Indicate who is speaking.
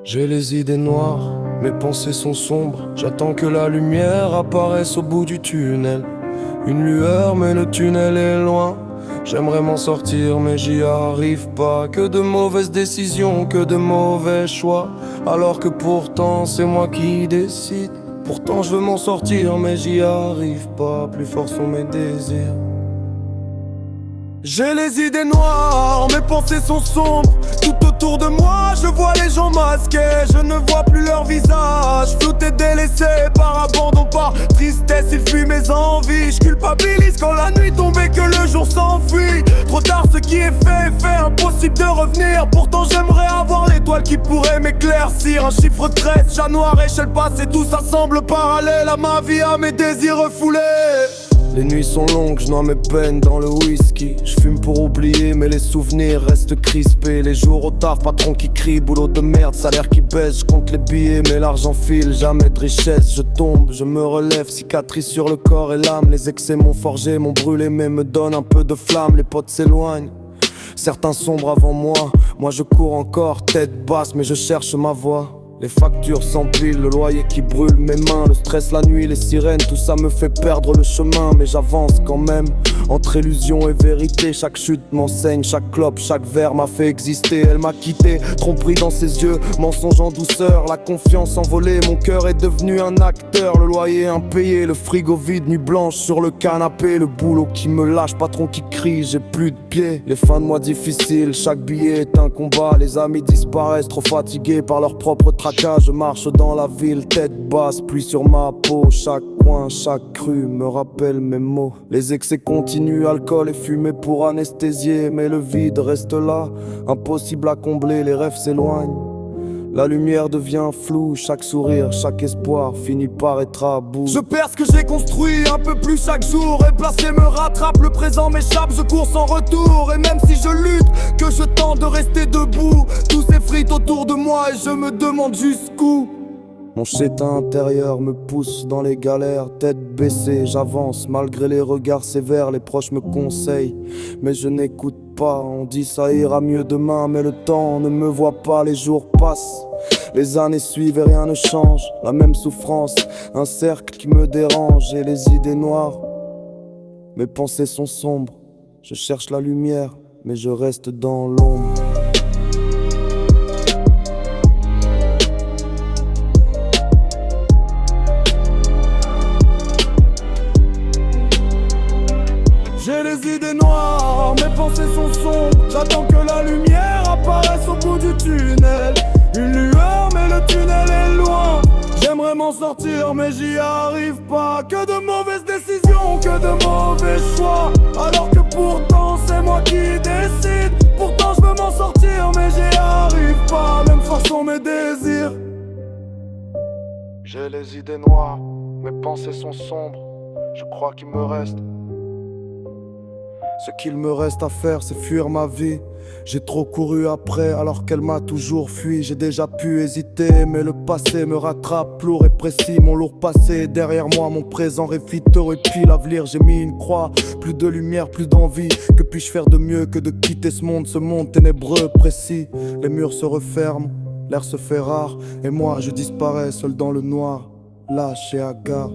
Speaker 1: J'ai les idées noires, mes pensées sont sombres. J'attends que la lumière apparaisse au bout du tunnel. Une lueur mais le tunnel est loin. J'aimerais m'en sortir mais j'y arrive pas. Que de mauvaises décisions, que de mauvais choix. Alors que pourtant c'est moi qui décide. Pourtant je veux m'en sortir mais j'y arrive pas. Plus forts sont mes désirs. J'ai les idées noires, mes pensées sont sombres. Tout autour de moi, je vois les gens masqués. Je ne vois plus leur visage, flou et délaissé par abandon, par tristesse. Ils fuient mes envies, je culpabilise quand la nuit tombe et que le jour s'enfuit. Trop tard, ce qui est fait, impossible de revenir. Pourtant j'aimerais avoir l'étoile qui pourrait m'éclaircir. Un chiffre 13, chat noir, échelle passée. Tout ça semble parallèle à ma vie, à mes désirs refoulés. Les nuits sont longues, je noie mes peines dans le whisky. Je fume pour oublier, mais les souvenirs restent crispés. Les jours au taf, patron qui crie, boulot de merde, salaire qui baisse. Je compte les billets, mais l'argent file, jamais de richesse. Je tombe, je me relève, cicatrice sur le corps et l'âme. Les excès m'ont forgé, m'ont brûlé, mais me donnent un peu de flamme. Les potes s'éloignent, certains sombrent avant moi je cours encore, tête basse, mais je cherche ma voie. Les factures s'empilent, le loyer qui brûle mes mains. Le stress la nuit, les sirènes, tout ça me fait perdre le chemin. Mais j'avance quand même, entre illusion et vérité. Chaque chute m'enseigne, chaque clope, chaque verre m'a fait exister. Elle m'a quitté, tromperie dans ses yeux, mensonge en douceur. La confiance envolée, mon cœur est devenu un acteur. Le loyer impayé, le frigo vide, nuit blanche sur le canapé. Le boulot qui me lâche, patron qui crie, j'ai plus de pieds. Les fins de mois difficiles, chaque billet est un combat. Les amis disparaissent, trop fatigués par leur propre travail. Je marche dans la ville, tête basse, pluie sur ma peau. Chaque coin, chaque rue me rappelle mes mots. Les excès continuent, alcool et fumée pour anesthésier. Mais le vide reste là, impossible à combler, les rêves s'éloignent. La lumière devient floue, chaque sourire, chaque espoir finit par être à bout. Je perds ce que j'ai construit un peu plus chaque jour. Et placé me rattrape, le présent m'échappe, je cours sans retour. Et même si je lutte, que je tente de rester debout, tout s'effrite autour de moi et je me demande jusqu'où. Mon chétin intérieur me pousse dans les galères, tête baissée, j'avance malgré les regards sévères. Les proches me conseillent, mais je n'écoute pas. On dit ça ira mieux demain, mais le temps ne me voit pas. Les jours passent, les années suivent et rien ne change. La même souffrance, un cercle qui me dérange. Et les idées noires, mes pensées sont sombres. Je cherche la lumière, mais je reste dans l'ombre. J'ai les idées noires, mes pensées sont sombres. J'attends que la lumière apparaisse au bout du tunnel. Une lueur mais le tunnel est loin. J'aimerais m'en sortir mais j'y arrive pas. Que de mauvaises décisions, que de mauvais choix. Alors que pourtant c'est moi qui décide. Pourtant je veux m'en sortir mais j'y arrive pas. Même façon mes désirs. J'ai les idées noires, mes pensées sont sombres. Je crois qu'il me reste, ce qu'il me reste à faire, c'est fuir ma vie. J'ai trop couru après alors qu'elle m'a toujours fui. J'ai déjà pu hésiter mais le passé me rattrape. Lourd et précis, mon lourd passé derrière moi, mon présent réfito. Et puis l'avenir, j'ai mis une croix. Plus de lumière, plus d'envie. Que puis-je faire de mieux que de quitter ce monde ténébreux, précis. Les murs se referment, l'air se fait rare. Et moi je disparais seul dans le noir, lâche et hagard.